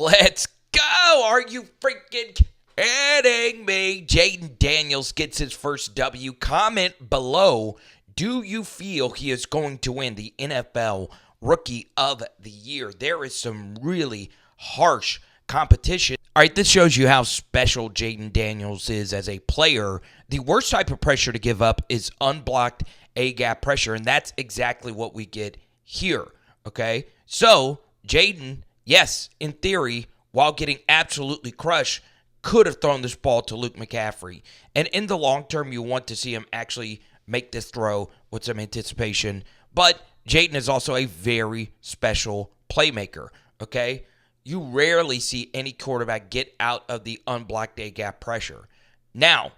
Let's go! Are you freaking kidding me? Jayden Daniels gets his first W. Comment below. Do you feel he is going to win the NFL Rookie of the Year? There is some really harsh competition. All right, this shows you how special Jayden Daniels is as a player. The worst type of pressure to give up is unblocked A-gap pressure, and that's exactly what we get here, okay? So, Jayden, yes, in theory, while getting absolutely crushed, could have thrown this ball to Luke McCaffrey. And in the long term, you want to see him actually make this throw with some anticipation. But Jayden is also a very special playmaker, okay? You rarely see any quarterback get out of the unblocked A-gap pressure. Now,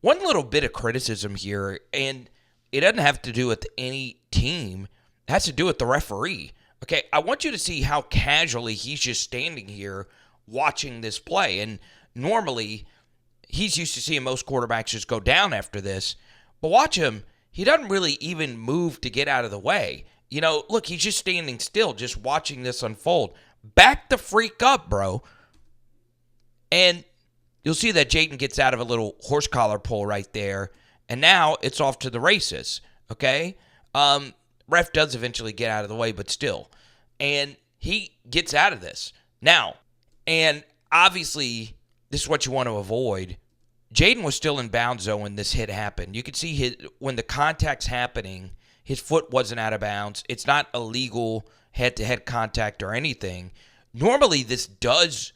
one little bit of criticism here, and it doesn't have to do with any team. It has to do with the referee. Okay, I want you to see how casually he's just standing here watching this play. And normally, he's used to seeing most quarterbacks just go down after this. But watch him. He doesn't really even move to get out of the way. You know, look, he's just standing still, just watching this unfold. Back the freak up, bro. And you'll see that Jayden gets out of a little horse collar pull right there. And now it's off to the races, okay? Ref does eventually get out of the way, but still. And he gets out of this. Now, and obviously, this is what you want to avoid. Jayden was still in bounds, though, when this hit happened. You could see when the contact's happening, his foot wasn't out of bounds. It's not illegal head-to-head contact or anything. Normally, this does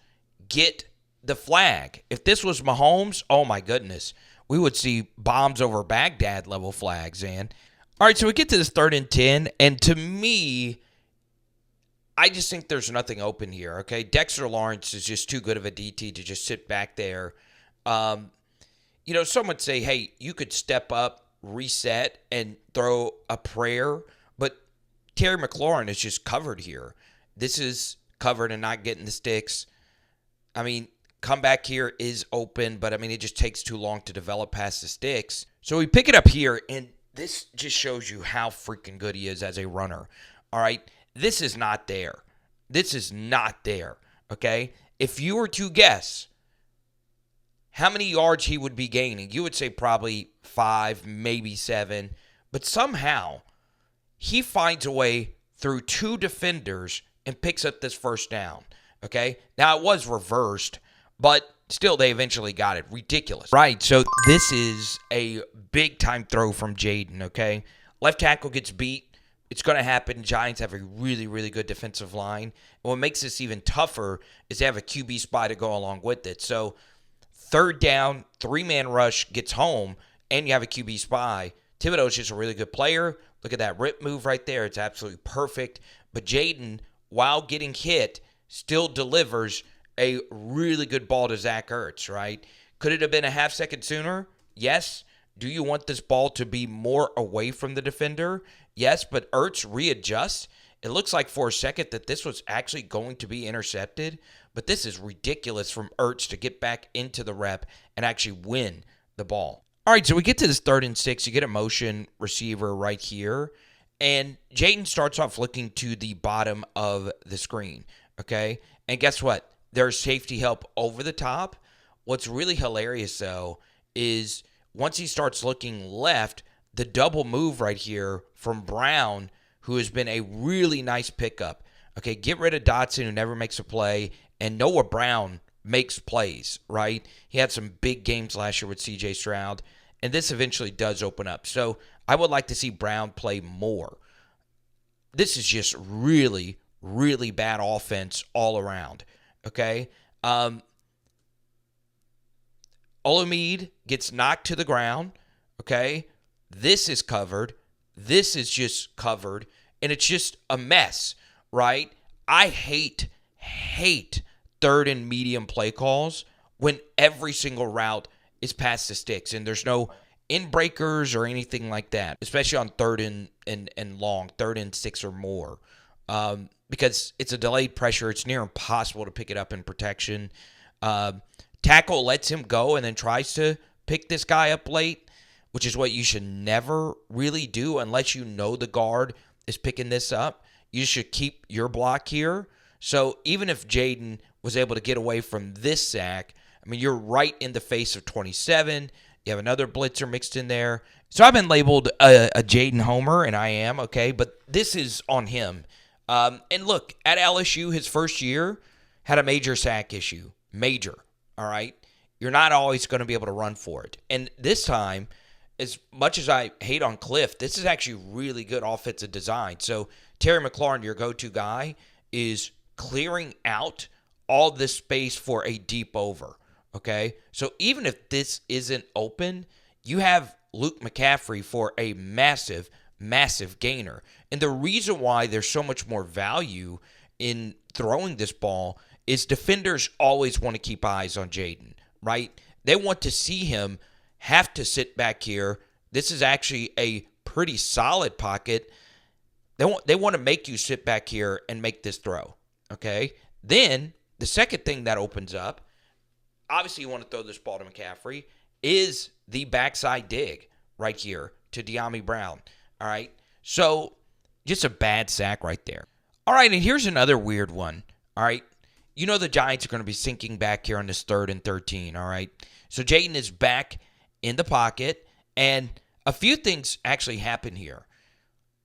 get the flag. If this was Mahomes, oh my goodness, we would see bombs over Baghdad level flags, man. All right, so we get to this 3rd and 10, and to me, I just think there's nothing open here, okay? Dexter Lawrence is just too good of a DT to just sit back there. You know, some would say, hey, you could step up, reset, and throw a prayer, but Terry McLaurin is just covered here. This is covered and not getting the sticks. I mean, comeback here is open, but I mean, it just takes too long to develop past the sticks. So we pick it up here, and this just shows you how freaking good he is as a runner. All right, this is not there. This is not there, okay? If you were to guess how many yards he would be gaining, you would say probably 5, maybe 7. But somehow, he finds a way through 2 defenders and picks up this first down, okay? Now, it was reversed, but still, they eventually got it. Ridiculous. Right, so this is a big-time throw from Jayden, okay? Left tackle gets beat. It's going to happen. Giants have a really, really good defensive line. And what makes this even tougher is they have a QB spy to go along with it. So, 3rd down, 3-man rush gets home, and you have a QB spy. Thibodeau's just a really good player. Look at that rip move right there. It's absolutely perfect. But Jayden, while getting hit, still delivers a really good ball to Zach Ertz, right? Could it have been a half second sooner? Yes. Do you want this ball to be more away from the defender? Yes, but Ertz readjusts. It looks like for a second that this was actually going to be intercepted, but this is ridiculous from Ertz to get back into the rep and actually win the ball. All right, so we get to this 3rd and 6. You get a motion receiver right here, and Jayden starts off looking to the bottom of the screen, okay? And guess what? There's safety help over the top. What's really hilarious, though, is once he starts looking left, the double move right here from Brown, who has been a really nice pickup. Okay, get rid of Dotson, who never makes a play, and Noah Brown makes plays, right? He had some big games last year with C.J. Stroud, and this eventually does open up. So I would like to see Brown play more. This is just really, really bad offense all around. Okay, Olamide gets knocked to the ground. Okay, this is covered. This is just covered, and it's just a mess, right? I hate 3rd and medium play calls when every single route is past the sticks and there's no in breakers or anything like that, especially on 3rd and long, 3rd and 6 or more. Because it's a delayed pressure. It's near impossible to pick it up in protection. Tackle lets him go and then tries to pick this guy up late, which is what you should never really do unless you know the guard is picking this up. You should keep your block here. So even if Jayden was able to get away from this sack. I mean, you're right in the face of 27. You have another blitzer mixed in there. So I've been labeled a Jayden Homer, and I am, okay? But this is on him. And look, at LSU, his first year, had a major sack issue. Major, all right? You're not always going to be able to run for it. And this time, as much as I hate on Cliff, this is actually really good offensive design. So Terry McLaurin, your go-to guy, is clearing out all this space for a deep over, okay? So even if this isn't open, you have Luke McCaffrey for a massive, massive gainer. And the reason why there's so much more value in throwing this ball is defenders always want to keep eyes on Jayden, right? They want to see him have to sit back here. This is actually a pretty solid pocket. They want to make you sit back here and make this throw, okay? Then the second thing that opens up, obviously you want to throw this ball to McCaffrey, is the backside dig right here to De'Ami Brown, all right? So just a bad sack right there. All right, and here's another weird one, all right? You know the Giants are going to be sinking back here on this 3rd and 13, all right? So Jayden is back in the pocket, and a few things actually happen here.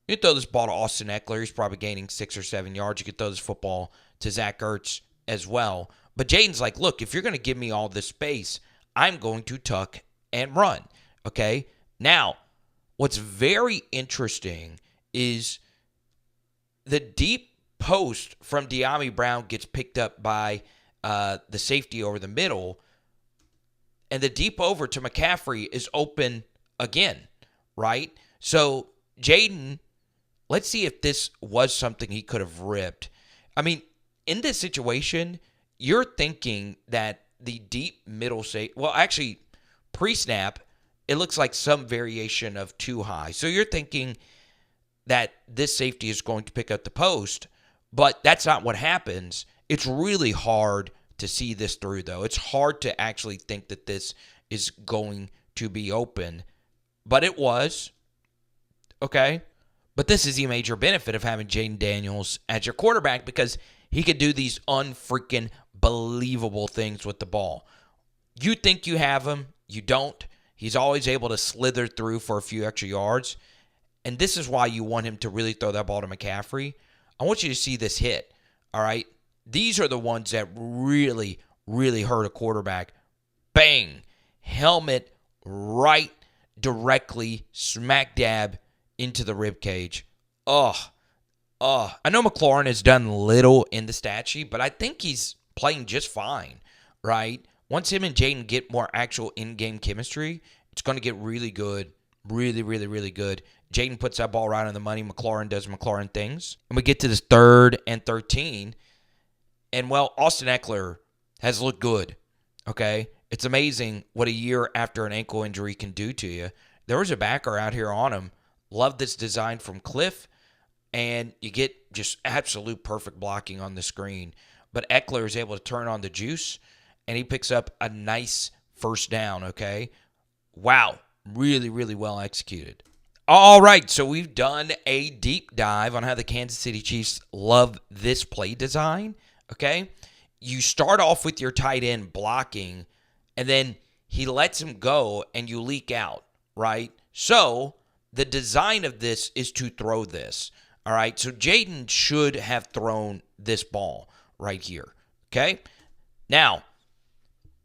You can throw this ball to Austin Ekeler. He's probably gaining 6 or 7 yards. You could throw this football to Zach Ertz as well. But Jayden's like, look, if you're going to give me all this space, I'm going to tuck and run, okay? Now, what's very interesting is the deep post from De'Ami Brown gets picked up by the safety over the middle, and the deep over to McCaffrey is open again, right? So Jayden, let's see if this was something he could have ripped. I mean, in this situation, you're thinking that the deep middle actually, pre-snap, it looks like some variation of too high. So you're thinking that this safety is going to pick up the post, but that's not what happens. It's really hard to see this through, though. It's hard to actually think that this is going to be open, but it was, okay? But this is the major benefit of having Jayden Daniels as your quarterback, because he could do these unfreaking believable things with the ball. You think you have him, you don't. He's always able to slither through for a few extra yards, and this is why you want him to really throw that ball to McCaffrey. I want you to see this hit, all right? These are the ones that really, really hurt a quarterback. Bang! Helmet right directly smack dab into the rib cage. I know McLaurin has done little in the stat sheet, but I think he's playing just fine, right? Once him and Jayden get more actual in-game chemistry, it's going to get really good. Really, really, really good. Jayden puts that ball right on the money. McLaurin does McLaurin things. And we get to this 3rd and 13. And, well, Austin Ekeler has looked good, okay? It's amazing what a year after an ankle injury can do to you. There was a backer out here on him. Love this design from Cliff. And you get just absolute perfect blocking on the screen. But Ekeler is able to turn on the juice, and he picks up a nice first down, okay? Wow. Really, really well executed. All right, so we've done a deep dive on how the Kansas City Chiefs love this play design, okay? You start off with your tight end blocking, and then he lets him go, and you leak out, right? So the design of this is to throw this, all right? So Jayden should have thrown this ball right here, okay? Now,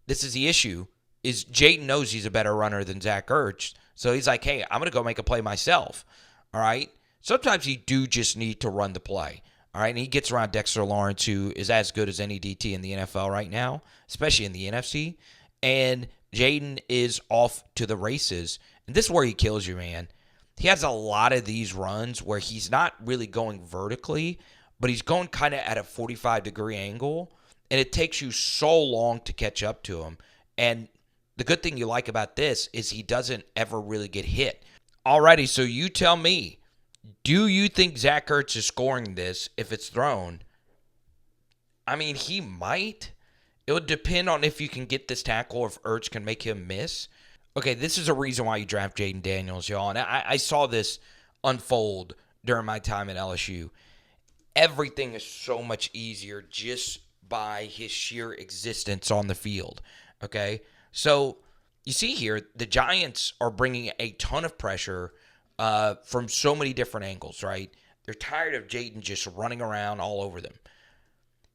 this is the issue, is Jayden knows he's a better runner than Zach Ertz, so he's like, hey, I'm going to go make a play myself, all right? Sometimes you do just need to run the play, all right? And he gets around Dexter Lawrence, who is as good as any DT in the NFL right now, especially in the NFC, and Jayden is off to the races, and this is where he kills you, man. He has a lot of these runs where he's not really going vertically, but he's going kind of at a 45-degree angle, and it takes you so long to catch up to him. And the good thing you like about this is he doesn't ever really get hit. Alrighty, so you tell me, do you think Zach Ertz is scoring this if it's thrown? I mean, he might. It would depend on if you can get this tackle or if Ertz can make him miss. Okay, this is a reason why you draft Jayden Daniels, y'all. And I saw this unfold during my time at LSU. Everything is so much easier just by his sheer existence on the field. Okay? So you see here, the Giants are bringing a ton of pressure from so many different angles, right? They're tired of Jayden just running around all over them.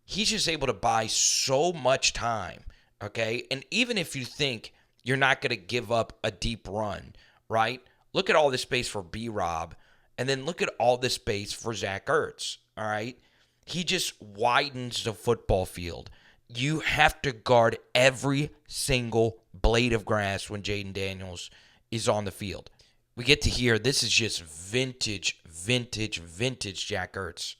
He's just able to buy so much time, okay? And even if you think you're not going to give up a deep run, right? Look at all this space for B-Rob, and then look at all this space for Zach Ertz, all right? He just widens the football field. You have to guard every single blade of grass when Jayden Daniels is on the field. We get to hear this is just vintage Zach Ertz,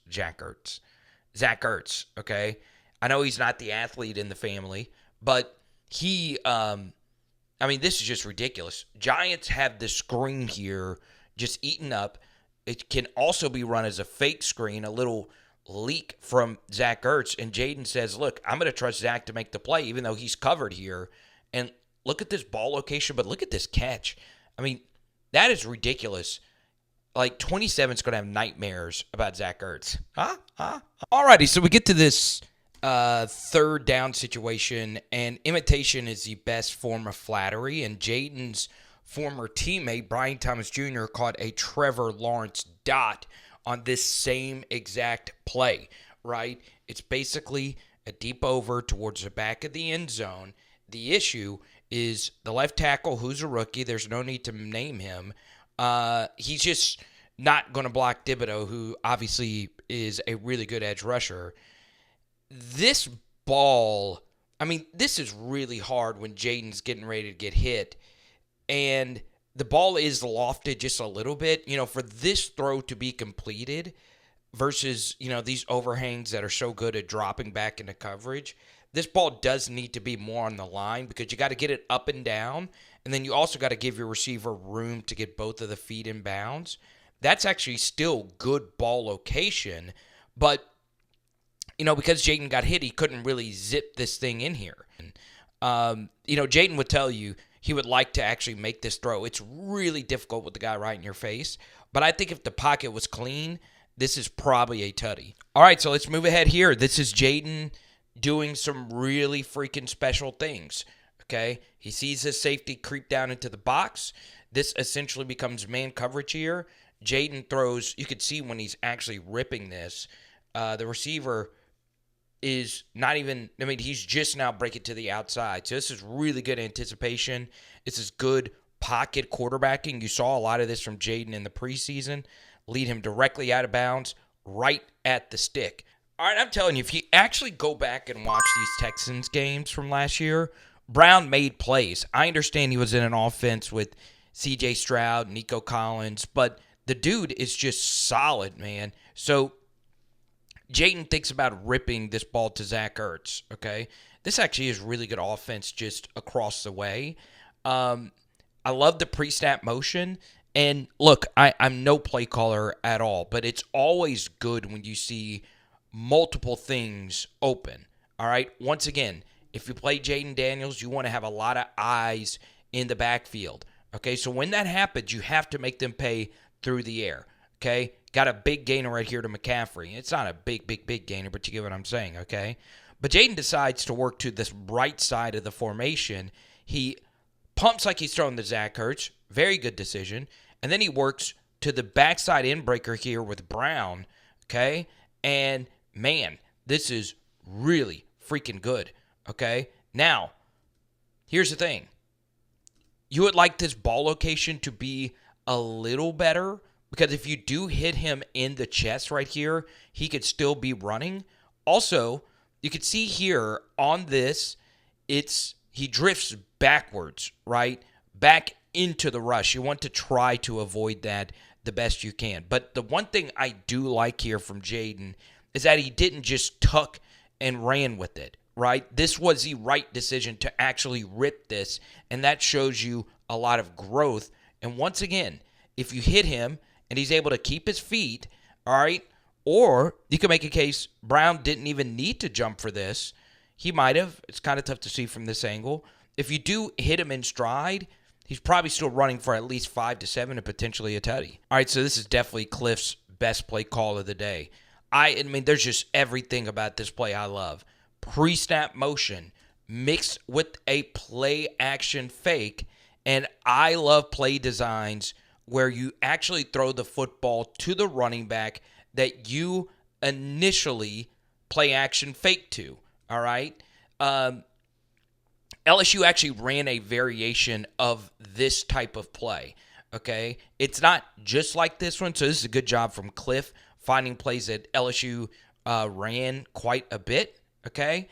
okay? I know he's not the athlete in the family, but this is just ridiculous. Giants have the screen here just eaten up. It can also be run as a fake screen, a little leak from Zach Ertz, and Jayden says, look, I'm going to trust Zach to make the play, even though he's covered here. And look at this ball location, but look at this catch. I mean, that is ridiculous. Like, 27's going to have nightmares about Zach Ertz. Alrighty, so we get to this third down situation, and imitation is the best form of flattery, and Jayden's former teammate, Brian Thomas Jr., caught a Trevor Lawrence dot on this same exact play, right? It's basically a deep over towards the back of the end zone. The issue is the left tackle, who's a rookie. There's no need to name him. He's just not going to block Thibodeaux, who obviously is a really good edge rusher. This ball, this is really hard when Jayden's getting ready to get hit. And the ball is lofted just a little bit. For this throw to be completed versus, these overhangs that are so good at dropping back into coverage, this ball does need to be more on the line because you got to get it up and down, and then you also got to give your receiver room to get both of the feet in bounds. That's actually still good ball location, but, because Jayden got hit, he couldn't really zip this thing in here. Jayden would tell you he would like to actually make this throw. It's really difficult with the guy right in your face, but I think if the pocket was clean, this is probably a tutty. All right, so let's move ahead here. This is Jayden doing some really freaking special things, okay? He sees his safety creep down into the box. This essentially becomes man coverage here. Jayden throws, you could see when he's actually ripping this, the receiver is not even, he's just now breaking to the outside. So this is really good anticipation. This is good pocket quarterbacking. You saw a lot of this from Jayden in the preseason. Lead him directly out of bounds, right at the stick. All right, I'm telling you, if you actually go back and watch these Texans games from last year, Brown made plays. I understand he was in an offense with C.J. Stroud, Nico Collins, but the dude is just solid, man. So Jayden thinks about ripping this ball to Zach Ertz, okay? This actually is really good offense just across the way. I love the pre-snap motion. And look, I'm no play caller at all, but it's always good when you see multiple things open, all right? Once again, if you play Jayden Daniels, you want to have a lot of eyes in the backfield, okay? So when that happens, you have to make them pay through the air, okay? Got a big gainer right here to McCaffrey. It's not a big gainer, but you get what I'm saying, okay? But Jayden decides to work to this right side of the formation. He pumps like he's throwing the Zach Ertz. Very good decision. And then he works to the backside inbreaker here with Brown, okay? And, man, this is really freaking good, okay? Now, here's the thing. You would like this ball location to be a little better because if you do hit him in the chest right here, he could still be running. Also, you can see here on this, he drifts backwards, right? Back into the rush. You want to try to avoid that the best you can. But the one thing I do like here from Jayden is that he didn't just tuck and ran with it, right? This was the right decision to actually rip this, and that shows you a lot of growth. And once again, if you hit him and he's able to keep his feet, all right, or you can make a case Brown didn't even need to jump for this. He might have. It's kind of tough to see from this angle. If you do hit him in stride, he's probably still running for at least 5 to 7 and potentially a tutty. All right, so this is definitely Cliff's best play call of the day. There's just everything about this play I love. pre-snap motion mixed with a play action fake. And I love play designs where you actually throw the football to the running back that you initially play action fake to. All right. LSU actually ran a variation of this type of play. Okay. It's not just like this one. So this is a good job from Cliff finding plays that LSU ran quite a bit. Okay.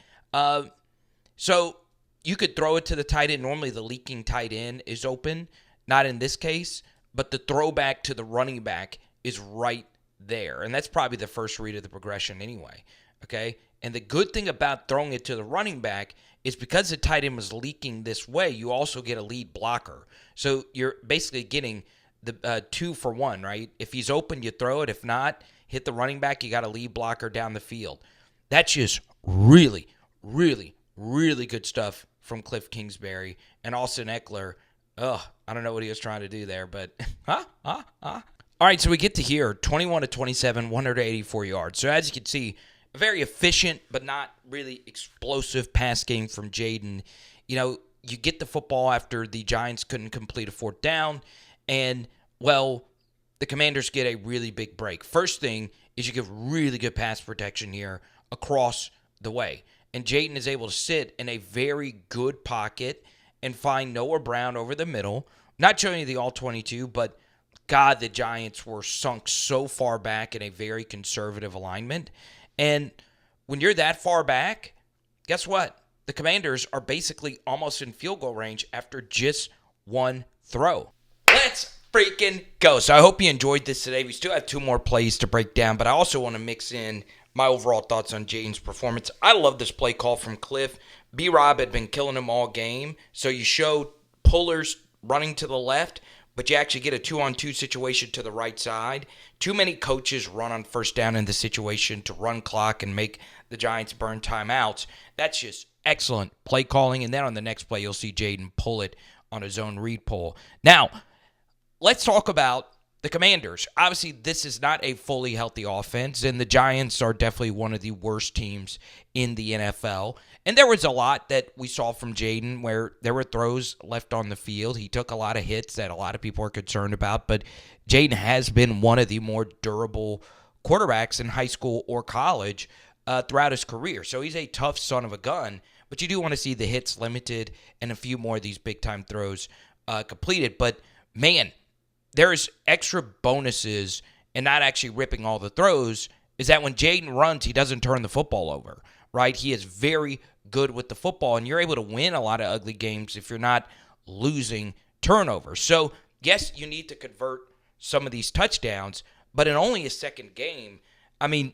So you could throw it to the tight end. Normally the leaking tight end is open. Not in this case, but the throwback to the running back is right there. And that's probably the first read of the progression anyway. Okay. And the good thing about throwing it to the running back is because the tight end was leaking this way, you also get a lead blocker. So you're basically getting the 2-for-1, right? If he's open, you throw it. If not, hit the running back, you got a lead blocker down the field. That's just really, really, really good stuff from Cliff Kingsbury and Austin Ekeler. I don't know what he was trying to do there, but All right, so we get to here, 21-27, 184 yards. So as you can see, a very efficient but not really explosive pass game from Jayden. You know, you get the football after the Giants couldn't complete a fourth down, and, well, the Commanders get a really big break. First thing is you get really good pass protection here across the way. And Jayden is able to sit in a very good pocket and find Noah Brown over the middle. Not showing you the all-22, but, God, the Giants were sunk so far back in a very conservative alignment. And when you're that far back, guess what? The Commanders are basically almost in field goal range after just one throw. Let's freaking go. So I hope you enjoyed this today. We still have two more plays to break down, but I also want to mix in my overall thoughts on Jayden's performance. I love this play call from Cliff. B-Rob had been killing him all game, so you show pullers running to the left, but you actually get a 2-on-2 situation to the right side. Too many coaches run on first down in the situation to run clock and make the Giants burn timeouts. That's just excellent play calling. And then on the next play, you'll see Jayden pull it on a zone read pull. Now, let's talk about the Commanders. Obviously, this is not a fully healthy offense, and the Giants are definitely one of the worst teams in the NFL. And there was a lot that we saw from Jayden where there were throws left on the field. He took a lot of hits that a lot of people are concerned about, but Jayden has been one of the more durable quarterbacks in high school or college throughout his career. So he's a tough son of a gun, but you do want to see the hits limited and a few more of these big-time throws completed. But, man, there's extra bonuses in not actually ripping all the throws is that when Jayden runs, he doesn't turn the football over, right? He is very good with the football, and you're able to win a lot of ugly games if you're not losing turnovers. So, yes, you need to convert some of these touchdowns, but in only a second game, I mean,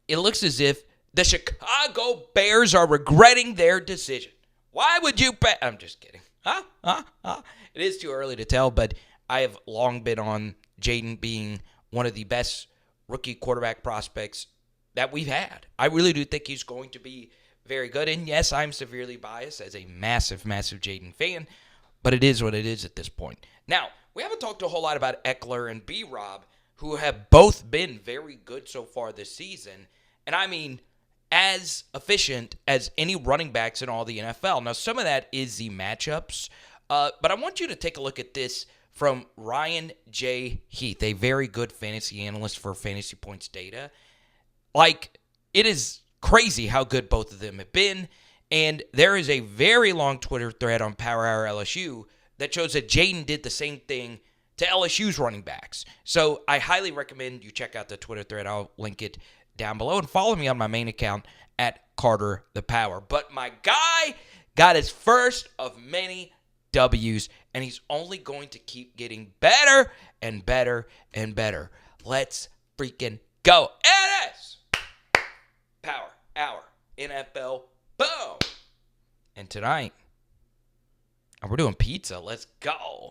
it looks as if the Chicago Bears are regretting their decision. Why would you bet? I'm just kidding. It is too early to tell, but I have long been on Jayden being one of the best rookie quarterback prospects that we've had. I really do think he's going to be very good. And yes, I'm severely biased as a massive, massive Jayden fan, but it is what it is at this point. Now, we haven't talked a whole lot about Ekeler and B-Rob, who have both been very good so far this season. And I mean, as efficient as any running backs in all the NFL. Now, some of that is the matchups, but I want you to take a look at this from Ryan J. Heath, a very good fantasy analyst for Fantasy Points Data. Like, it is crazy how good both of them have been, and there is a very long Twitter thread on Power Hour LSU that shows that Jayden did the same thing to LSU's running backs. So I highly recommend you check out the Twitter thread. I'll link it down below, and follow me on my main account at Carter the Power. But my guy got his first of many W's, and he's only going to keep getting better and better and better. Let's freaking go. It is Power Hour NFL. Boom. And tonight, we're doing pizza. Let's go.